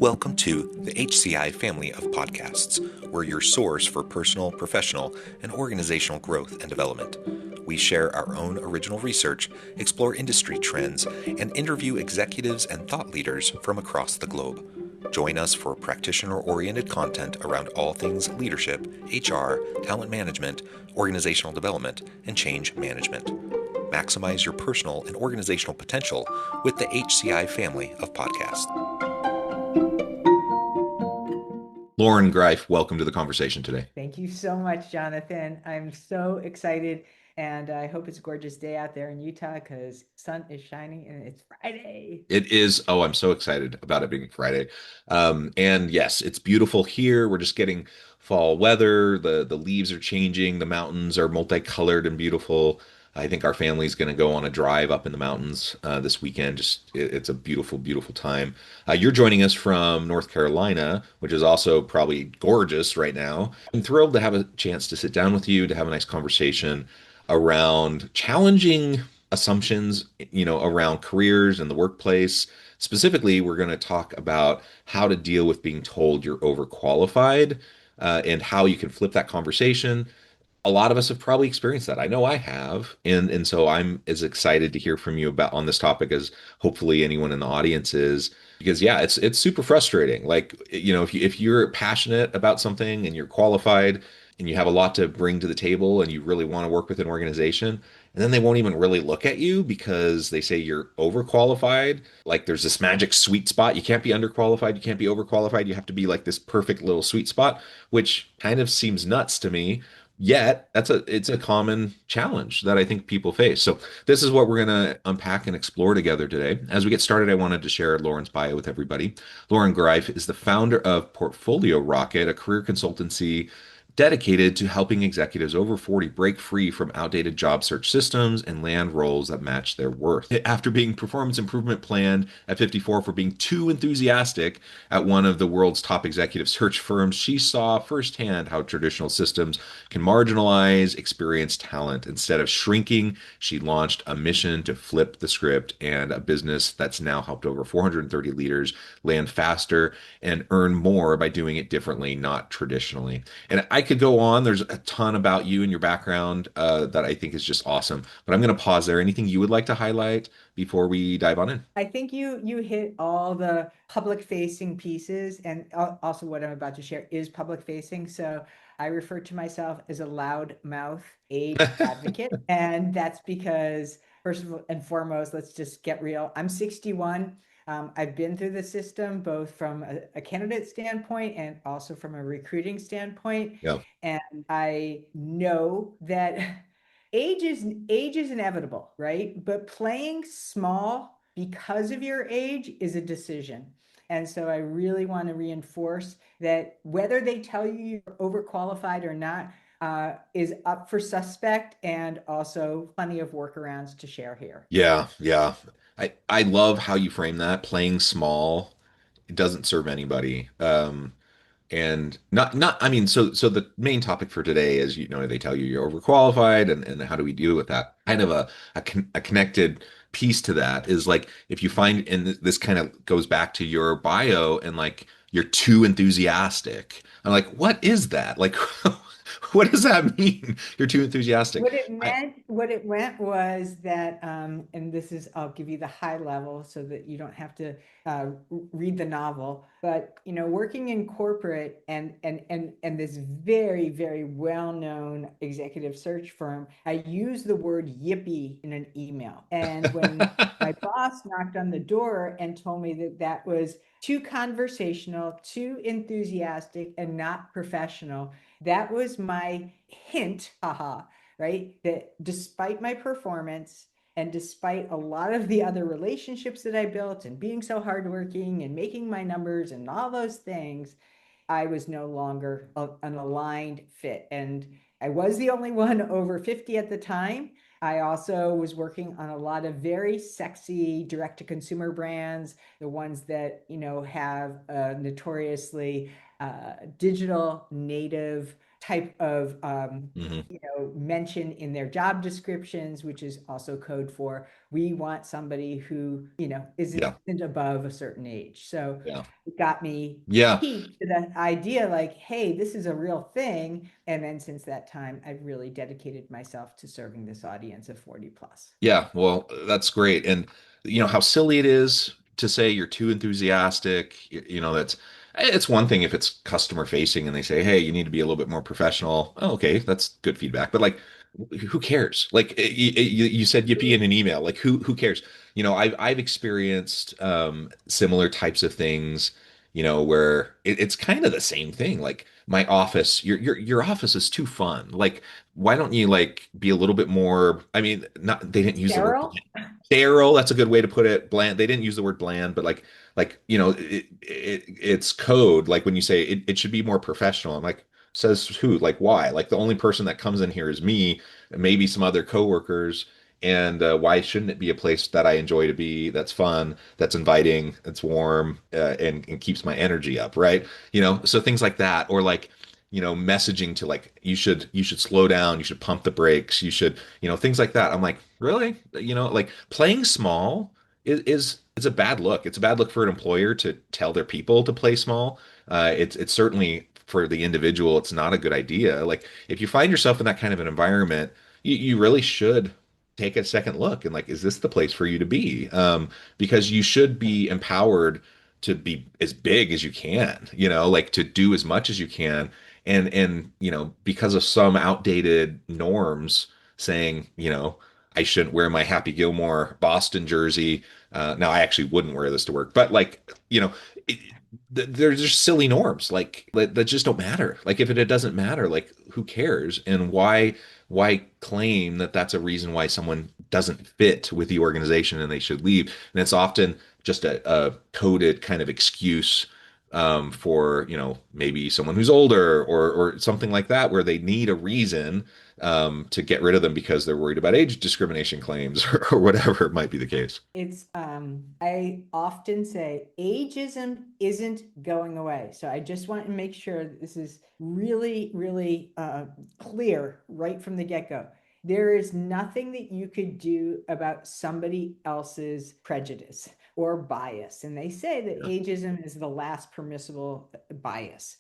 Welcome to the HCI family of podcasts. We're your source for personal, professional, and organizational growth and development. We share our own original research, explore industry trends, and interview executives and thought leaders from across the globe. Join us for practitioner-oriented content around all things leadership, HR, talent management, organizational development, and change management. Maximize your personal and organizational potential with the HCI family of podcasts. Loren Greiff, welcome to the conversation today. Thank you so much, Jonathan. I'm so excited, and I hope it's a gorgeous day out there in Utah because sun is shining and it's Friday. It is. Oh, I'm so excited about it being Friday. And yes, it's beautiful here. We're just getting fall weather. The leaves are changing. The mountains are multicolored and beautiful. I think our family's going to go on a drive up in the mountains this weekend. It's a beautiful, beautiful time. You're joining us from North Carolina, which is also probably gorgeous right now. I'm thrilled to have a chance to sit down with you to have a nice conversation around challenging assumptions, around careers and the workplace. Specifically, we're going to talk about how to deal with being told you're overqualified, and how you can flip that conversation. A lot of us have probably experienced that. I know I have, and so I'm as excited to hear from you about on this topic as hopefully anyone in the audience is, because yeah, it's super frustrating. Like, if you're passionate about something and you're qualified and you have a lot to bring to the table and you really want to work with an organization, and then they won't even really look at you because they say you're overqualified. Like there's this magic sweet spot. You can't be underqualified, you can't be overqualified. You have to be like this perfect little sweet spot, which kind of seems nuts to me. Yet it's a common challenge that I think people face. So this is what we're going to unpack and explore together today. As we get started, I wanted to share Loren's bio with everybody. Loren Greiff is the founder of Portfolio Rocket, a career consultancy dedicated to helping executives over 40 break free from outdated job search systems and land roles that match their worth. After being performance improvement planned at 54 for being too enthusiastic at one of the world's top executive search firms, she saw firsthand how traditional systems can marginalize experienced talent. Instead of shrinking, she launched a mission to flip the script and a business that's now helped over 430 leaders land faster and earn more by doing it differently, not traditionally. And I could go on. There's a ton about you and your background that I think is just awesome. But I'm going to pause there. Anything you would like to highlight before we dive on in? I think you hit all the public facing pieces, and also what I'm about to share is public facing. So I refer to myself as a loud mouth age advocate, and that's because first and foremost, let's just get real. I'm 61. I've been through the system both from a candidate standpoint and also from a recruiting standpoint. Yeah. And I know that age is inevitable, right? But playing small because of your age is a decision. And so I really want to reinforce that whether they tell you you're overqualified or not, is up for suspect, and also plenty of workarounds to share here. Yeah, yeah. I love how you frame that. Playing small, it doesn't serve anybody. And not I mean, so the main topic for today is, they tell you you're overqualified, and how do we deal with that? Kind of a connected piece to that is like, if you find, and this kind of goes back to your bio, and like you're too enthusiastic. I'm like, what is that? Like what does that mean? You're too enthusiastic. What it meant was that, and this is, I'll give you the high level so that you don't have to read the novel, but working in corporate and this very, very well-known executive search firm, I used the word yippee in an email. And when my boss knocked on the door and told me that that was too conversational, too enthusiastic, and not professional, that was my hint, haha, right? That despite my performance and despite a lot of the other relationships that I built and being so hardworking and making my numbers and all those things, I was no longer an aligned fit. And I was the only one over 50 at the time. I also was working on a lot of very sexy direct to consumer brands, the ones that, have notoriously digital native type of Hmm. mention in their job descriptions, which is also code for we want somebody who isn't Yeah. above a certain age. So Yeah. it got me Yeah. peaked to that idea like, hey, this is a real thing. And then since that time, I've really dedicated myself to serving this audience of 40 plus. Yeah, well, that's great. And you know how silly it is to say you're too enthusiastic. You know, that's it's one thing if it's customer facing and they say, "Hey, you need to be a little bit more professional." Oh, okay, that's good feedback. But like, who cares? Like you said yippee in an email. Like who cares? You know, I've experienced similar types of things, you know, where it's kind of the same thing. Like my office, your office is too fun. Like why don't you like be a little bit more, I mean, not they didn't use the word Sterile? bland. Sterile, that's a good way to put it. Bland, they didn't use the word bland, but like you know, it's code. Like when you say it should be more professional. I'm like, says who? Like why? Like the only person that comes in here is me, and maybe some other coworkers. And why shouldn't it be a place that I enjoy to be, that's fun, that's inviting, that's warm, and keeps my energy up, right? You know, so things like that, or like you know, messaging to like you should slow down, you should pump the brakes, you should, you know, things like that. I'm like, really? You know, like playing small is a bad look. It's a bad look for an employer to tell their people to play small. It's certainly for the individual, it's not a good idea. Like if you find yourself in that kind of an environment, you really should take a second look and like, is this the place for you to be? Because you should be empowered to be as big as you can, you know, like to do as much as you can and you know because of some outdated norms saying you know I shouldn't wear my Happy Gilmore Boston jersey. Now I actually wouldn't wear this to work, but like you know it, there's just silly norms like that just don't matter. Like if it doesn't matter, like who cares? And why claim that that's a reason why someone doesn't fit with the organization and they should leave? And it's often just a coded kind of excuse for you know maybe someone who's older or something like that where they need a reason to get rid of them because they're worried about age discrimination claims or whatever it might be the case. It's I often say ageism isn't going away. So I just want to make sure that this is really, really clear right from the get-go. There is nothing that you could do about somebody else's prejudice or bias. And they say that Yeah. ageism is the last permissible bias.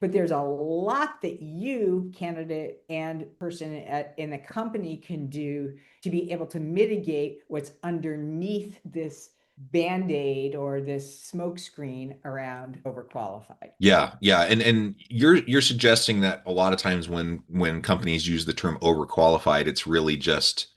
But there's a lot that you, candidate and person in the company, can do to be able to mitigate what's underneath this band-aid or this smokescreen around overqualified. Yeah, yeah, and you're suggesting that a lot of times when companies use the term overqualified, it's really just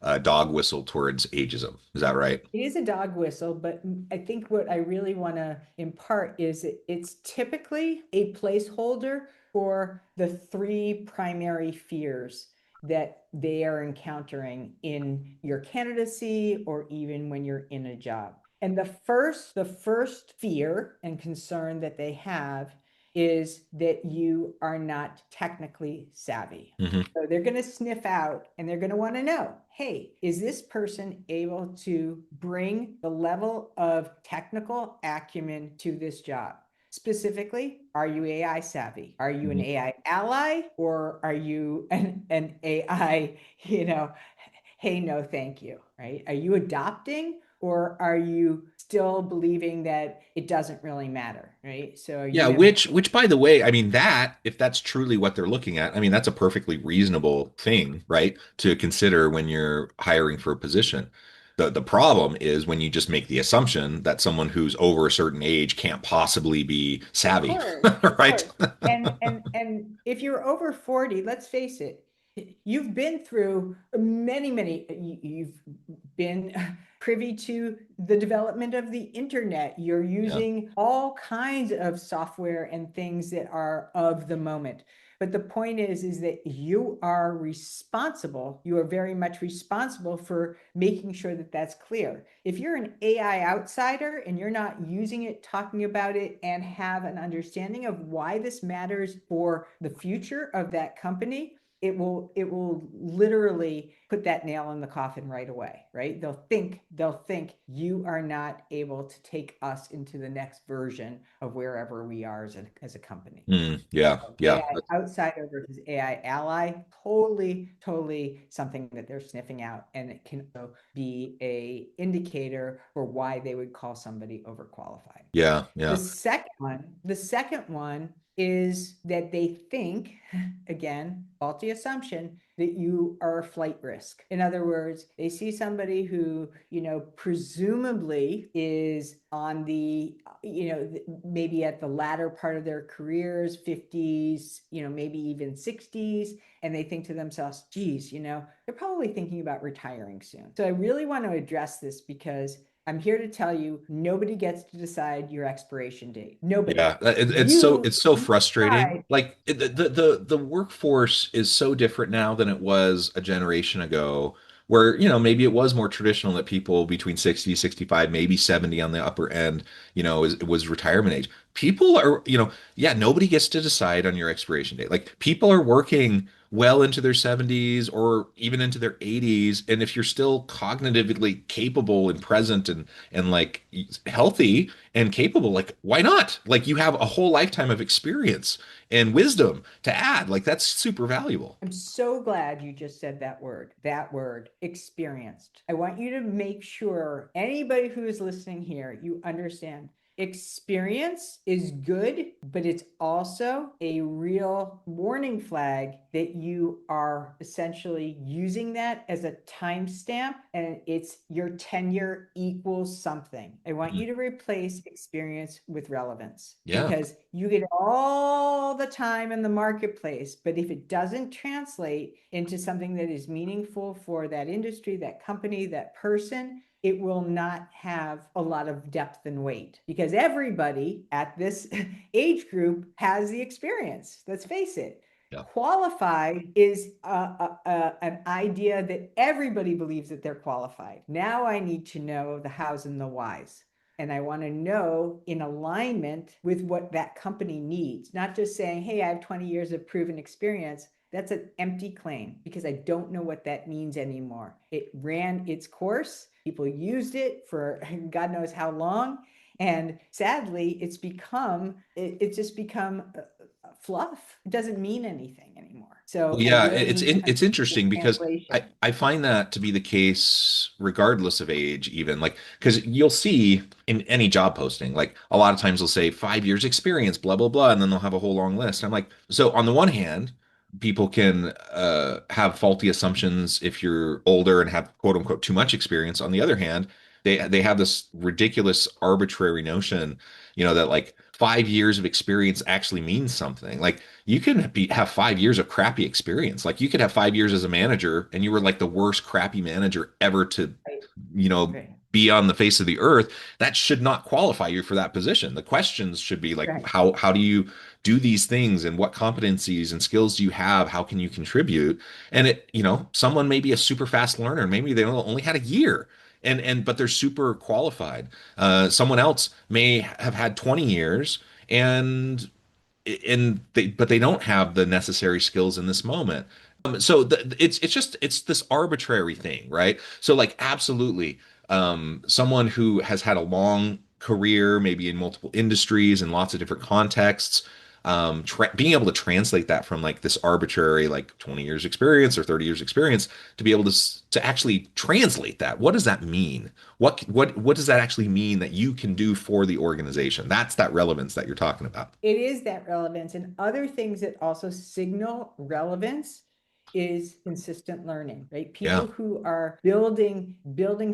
a dog whistle towards ageism. Is that right? It is a dog whistle, but I think what I really want to impart is it's typically a placeholder for the three primary fears that they are encountering in your candidacy or even when you're in a job. And the first fear and concern that they have is that you are not technically savvy. Hmm. So they're going to sniff out and they're going to want to know, hey, is this person able to bring the level of technical acumen to this job? Specifically, are you AI savvy? Are you an Hmm. AI ally or are you an AI, hey, no, thank you, right? Are you adopting or are you still believing that it doesn't really matter, right? So are Yeah, you which by the way, I mean that if that's truly what they're looking at, I mean that's a perfectly reasonable thing, right, to consider when you're hiring for a position. The problem is when you just make the assumption that someone who's over a certain age can't possibly be Of savvy, course, of right? course. And if you're over 40, let's face it, you've been through many, you've been privy to the development of the internet. You're Yeah. using all kinds of software and things that are of the moment. But the point is that you are responsible. You are very much responsible for making sure that that's clear. If you're an AI outsider and you're not using it, talking about it, and have an understanding of why this matters for the future of that company, it will literally put that nail in the coffin right away, right? They'll think you are not able to take us into the next version of wherever we are as a company. Yeah, yeah, AI outsider versus AI ally, totally something that they're sniffing out, and it can also be a indicator for why they would call somebody overqualified. yeah, The yeah, second one is that they think, again, faulty assumption, that you are a flight risk. In other words, they see somebody who, presumably is on the, maybe at the latter part of their careers, 50s, maybe even 60s, and they think to themselves, geez, they're probably thinking about retiring soon. So I really want to address this because I'm here to tell you nobody gets to decide your expiration date. Nobody. yeah. It's so You, it's so you frustrating. decide. Like the workforce is so different now than it was a generation ago, where, maybe it was more traditional that people between 60, 65, maybe 70 on the upper end, was retirement age. People are, yeah, nobody gets to decide on your expiration date. Like people are working well into their 70s or even into their 80s, and if you're still cognitively capable and present and like healthy and capable, like why not? Like you have a whole lifetime of experience and wisdom to add. Like that's super valuable. I'm so glad you just said that word, experienced. I want you to make sure anybody who is listening here, you understand experience is good, but it's also a real warning flag that you are essentially using that as a timestamp and it's your tenure equals something. I want Mhm. you to replace experience with relevance Yeah. because you get all the time in the marketplace, but if it doesn't translate into something that is meaningful for that industry, that company, that person, it will not have a lot of depth and weight because everybody at this age group has the experience. Let's face it. Yeah. Qualified is an idea that everybody believes that they're qualified. Now I need to know the hows and the whys. And I want to know in alignment with what that company needs, not just saying, hey, I have 20 years of proven experience. That's an empty claim because I don't know what that means anymore. It ran its course. People used it for God knows how long. And sadly, it's just become fluff. It doesn't mean anything anymore. So Well, I yeah, really need to it's understand the interesting because I translation. I find that to be the case regardless of age, even like because you'll see in any job posting, like a lot of times they'll say 5 years experience, blah blah blah, and then they'll have a whole long list. I'm like, so on the one hand, people can have faulty assumptions if you're older and have quote unquote too much experience. On the other hand, they have this ridiculous arbitrary notion, that like 5 years of experience actually means something. Like you can have 5 years of crappy experience. Like you could have 5 years as a manager and you were like the worst crappy manager ever to, Right, you know, right, be on the face of the earth. That should not qualify you for that position. The questions should be like, right. how do you do these things and what competencies and skills do you have? How can you contribute? And someone may be a super fast learner. Maybe they only had a year. But they're super qualified. Someone else may have had 20 years and but they don't have the necessary skills in this moment. So it's this arbitrary thing, right? So like absolutely, someone who has had a long career, maybe in multiple industries and lots of different contexts, being able to translate that from like this arbitrary like 20 years experience or 30 years experience to be able to actually translate that. What does that mean? What does that actually mean that you can do for the organization? That's that relevance that you're talking about. It is that relevance. And other things that also signal relevance is consistent learning, right? Yeah. People who are building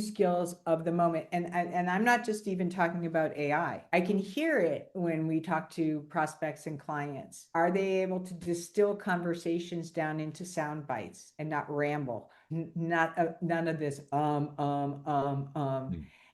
skills of the moment. And I'm not just even talking about AI. I can hear it when we talk to prospects and clients. Are they able to distill conversations down into sound bites and not ramble? Not none of this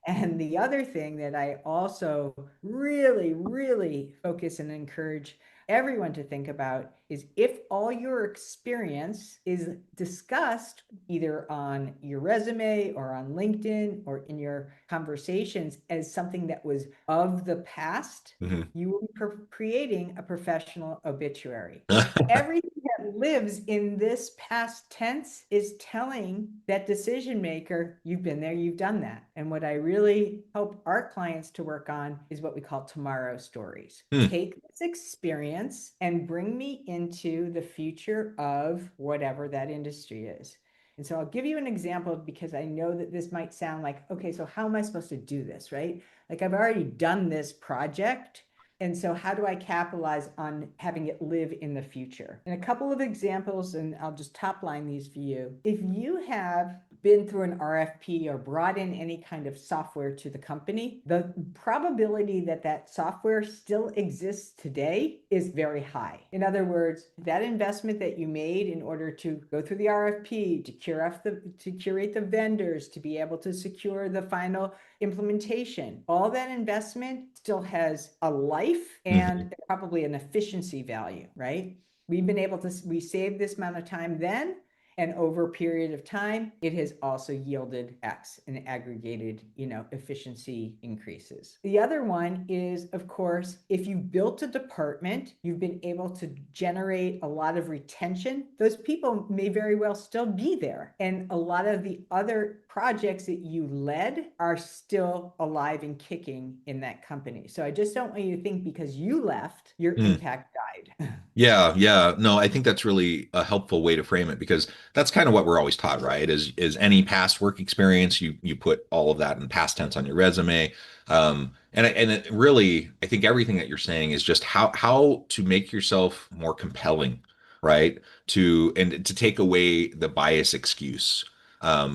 And the other thing that I also really focus and encourage everyone to think about is if all your experience is discussed either on your resume or on LinkedIn or in your conversations as something that was of the past, Mhm. you will be creating a professional obituary. Everything that lives in this past tense is telling that decision maker, you've been there, you've done that. And what I really hope our clients to work on is what we call tomorrow stories. Hmm. Take this experience and bring me into the future of whatever that industry is. And so I'll give you an example because I know that this might sound like, okay, so how am I supposed to do this, right? Like I've already done this project. And so how do I capitalize on having it live in the future? And a couple of examples, and I'll just top line these for you. If you have been through an RFP or brought in any kind of software to the company, the probability that that software still exists today is very high. In other words, that investment that you made in order to go through the RFP, to curate the vendors, to be able to secure the final implementation, all that investment still has a life Mhm. and probably an efficiency value, right? We saved this amount of time then, and over a period of time, it has also yielded X in aggregated, efficiency increases. The other one is, of course, if you built a department, you've been able to generate a lot of retention. Those people may very well still be there. And a lot of the other projects that you led are still alive and kicking in that company. So I just don't want you to think because you left, your Hmm. impact died. Yeah, yeah. No, I think that's really a helpful way to frame it because that's kind of what we're always taught, right? Is any past work experience, you put all of that in past tense on your resume. And it really, I think everything that you're saying is just how to make yourself more compelling, right? And to take away the bias excuse.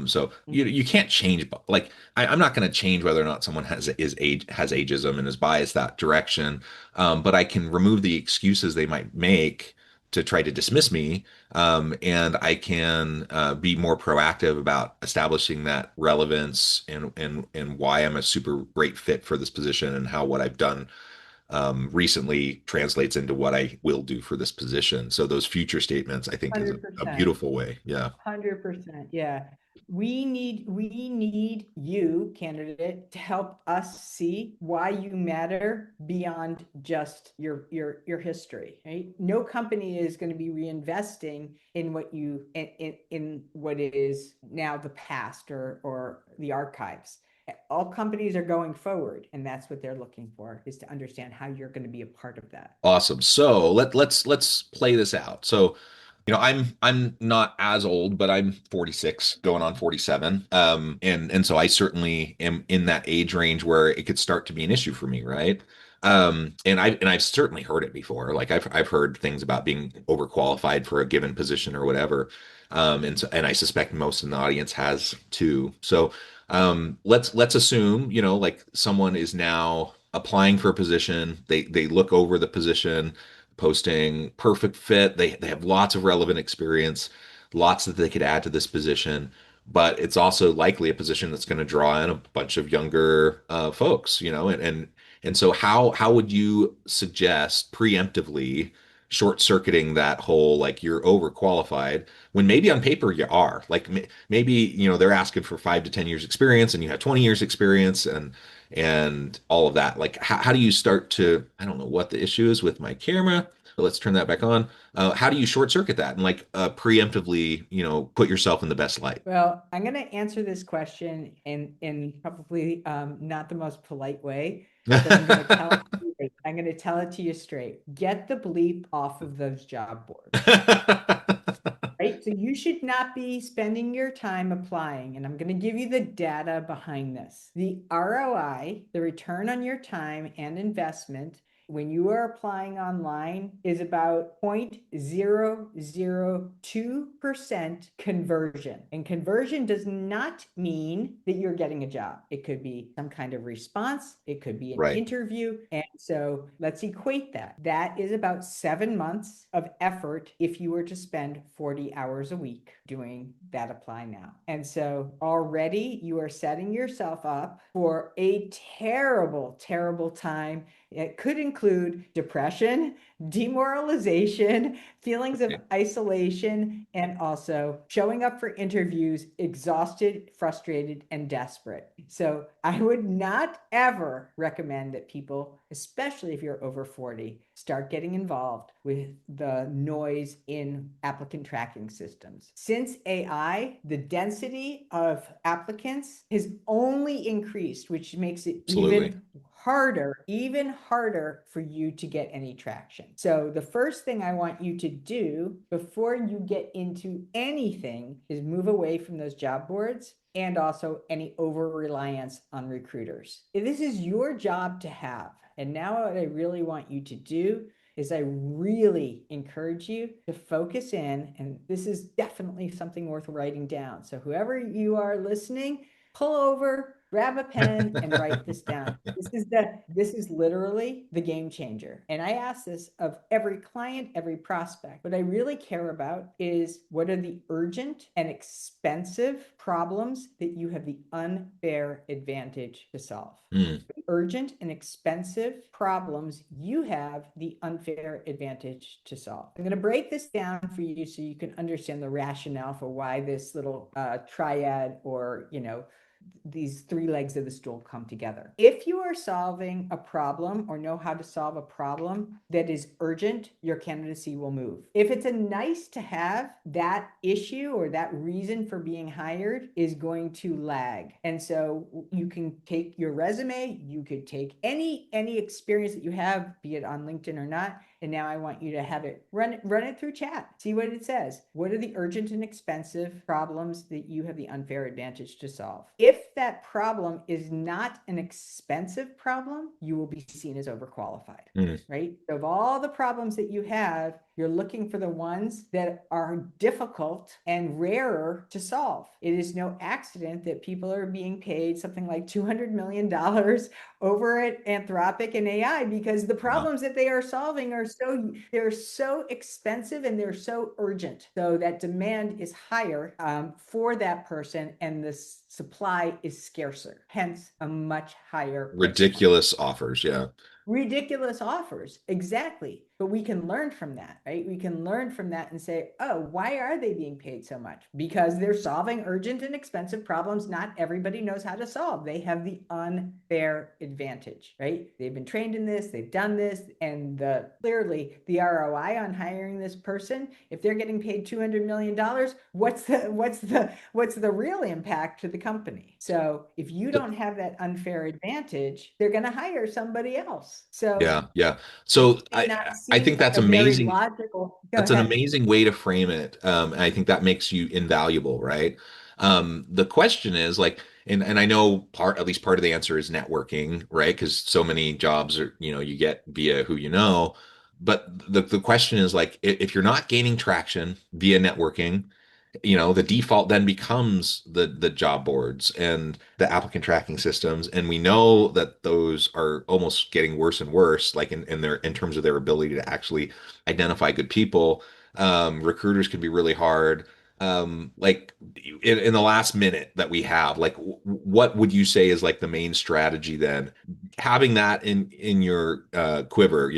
So you can't change, like I'm not going to change whether or not someone has ageism and is biased that direction, but I can remove the excuses they might make to try to dismiss me, and I can be more proactive about establishing that relevance and why I'm a super great fit for this position and how what I've done recently translates into what I will do for this position. So those future statements, I think, is a 100%. beautiful way. Yeah. 100%. Yeah. We need you, candidate, to help us see why you matter beyond just your history, right? No company is going to be reinvesting in in what is now the past or the archives. All companies are going forward, and that's what they're looking for, is to understand how you're going to be a part of that. Awesome. So let's play this out. So, I'm not as old, but I'm 46, going on 47. And so I certainly am in that age range where it could start to be an issue for me, right? And I've certainly heard it before. Like I've heard things about being overqualified for a given position or whatever. And I suspect most in the audience has too. So let's assume, like someone is now applying for a position. They look over the position posting, perfect fit. They have lots of relevant experience, lots that they could add to this position. But it's also likely a position that's going to draw in a bunch of younger folks, and so how would you suggest preemptively short-circuiting that whole, like, you're overqualified when maybe on paper you are, like, maybe they're asking for 5 to 10 years experience and you have 20 years experience and all of that. Like, how do you start to, I don't know what the issue is with my camera, but let's turn that back on. How do you short circuit that and, like, preemptively, put yourself in the best light? Well, I'm going to answer this question in probably not the most polite way, but I'm going to tell it to you. I'm going to tell it to you straight. Get the bleep off of those job boards. Right? So you should not be spending your time applying. And I'm going to give you the data behind this. The ROI, the return on your time and investment, when you are applying online is about 0.002% conversion. And conversion does not mean that you're getting a job. It could be some kind of response, it could be an Right. interview. And so let's equate that. That is about 7 months of effort if you were to spend 40 hours a week doing that apply now. And so already you are setting yourself up for a terrible, terrible time It could include depression, demoralization, feelings of Right. isolation, and also showing up for interviews exhausted, frustrated, and desperate. So I would not ever recommend that people, especially if you're over 40, start getting involved with the noise in applicant tracking systems. Since AI, the density of applicants has only increased, which makes it Absolutely. even harder for you to get any traction. So the first thing I want you to do before you get into anything is move away from those job boards and also any over reliance on recruiters. This is your job to have. And now what I really want you to do is I really encourage you to focus in, and this is definitely something worth writing down. So whoever you are listening, pull over, grab a pen, and write this down. This is literally the game changer. And I ask this of every client, every prospect. What I really care about is what are the urgent and expensive problems that you have the unfair advantage to solve. Mm, Urgent and expensive problems you have the unfair advantage to solve. I'm going to break this down for you so you can understand the rationale for why this little triad, or these three legs of the stool come together. If you are solving a problem or know how to solve a problem that is urgent, your candidacy will move. If it's a nice to have, that issue or that reason for being hired is going to lag. And so you can take your resume, you could take any experience that you have, be it on LinkedIn or not, and now I want you to have it run it through chat. See what it says. What are the urgent and expensive problems that you have the unfair advantage to solve? If that problem is not an expensive problem, you will be seen as overqualified. mm. Right? So of all the problems that you have, you're looking for the ones that are difficult and rarer to solve. It is no accident that people are being paid something like $200 million over at Anthropic and AI, because the Wow. problems that they are solving are they're so expensive and they're so urgent. So that demand is higher for that person, and the supply is scarcer, hence a much higher rate. Ridiculous offers. Yeah. Ridiculous offers, exactly. But we can learn from that, right? We can learn from that and say, oh, why are they being paid so much? Because they're solving urgent and expensive problems not everybody knows how to solve. They have the unfair advantage, right? They've been trained in this, they've done this, and clearly the ROI on hiring this person, if they're getting paid $200 million, what's the real impact to the company? So if you So- don't have that unfair advantage, they're going to hire somebody else. So yeah. Yeah. it So may not I seem think like that's a very amazing. logical. Go That's an ahead. amazing way to frame it. And I think that makes you invaluable, right? The question is like, and I know at least part of the answer is networking, right? Because so many jobs are, you get via who you know. But the question is like, if you're not gaining traction via networking, the default then becomes the job boards and the applicant tracking systems, and we know that those are almost getting worse and worse, like in terms of their ability to actually identify good people. Recruiters can be really hard. Like in the last minute that we have, like what would you say is like the main strategy then, having that in your quiver,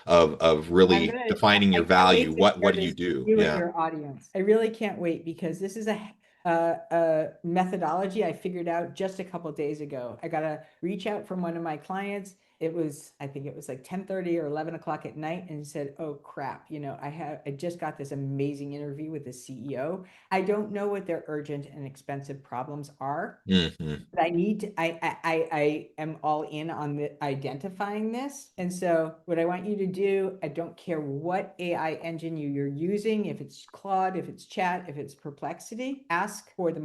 of really defining your I can't value? wait to What share do you this with do? you and Yeah. your audience. I really can't wait, because this is a methodology I figured out just a couple of days ago. I got a reach out from one of my clients. I think it was like 10:30 or 11 o'clock at night, and he said, oh crap, I just got this amazing interview with the CEO. I don't know what their urgent and expensive problems are, Hmm. but I am all in on identifying this. And so what I want you to do, I don't care what AI engine you're using, if it's Claude, if it's Chat, if it's Perplexity, ask for the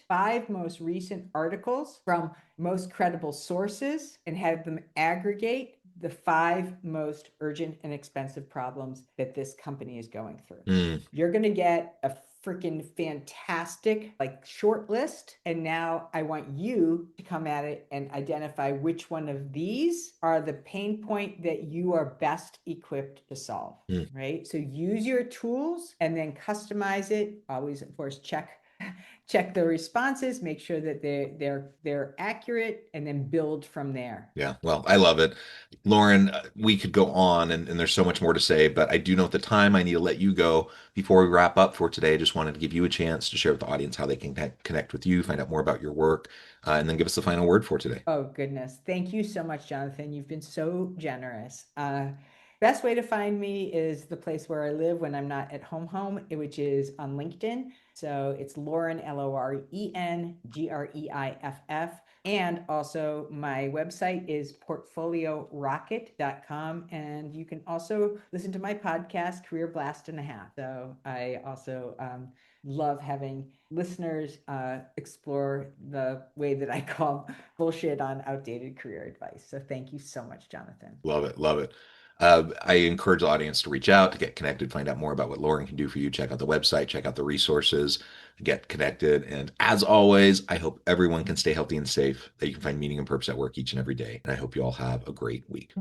five most recent articles from most credible sources and have them aggregate the five most urgent and expensive problems that this company is going through. Mm, You're going to get a freaking fantastic like short list, and now I want you to come at it and identify which one of these are the pain point that you are best equipped to solve. mm. Right, so use your tools and then customize it. Always, of course, check check the responses, make sure that they're accurate, and then build from there. Yeah, well, I love it. Loren, we could go on and there's so much more to say, but I do know at the time I need to let you go. Before we wrap up for today, I just wanted to give you a chance to share with the audience how they can connect with you, find out more about your work, and then give us the final word for today. Oh, goodness. Thank you so much, Jonathan. You've been so generous. Best way to find me is the place where I live when I'm not at home, which is on LinkedIn. So it's Loren, Loren Greiff. And also my website is portfoliorocket.com. And you can also listen to my podcast, Career Blast and a Half. So I also love having listeners explore the way that I call bullshit on outdated career advice. So thank you so much, Jonathan. Love it. Love it. I encourage the audience to reach out, to get connected, find out more about what Loren can do for you. Check out the website, check out the resources, get connected. And as always, I hope everyone can stay healthy and safe, that you can find meaning and purpose at work each and every day. And I hope you all have a great week.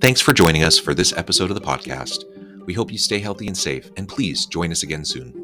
Thanks for joining us for this episode of the podcast. We hope you stay healthy and safe, and please join us again soon.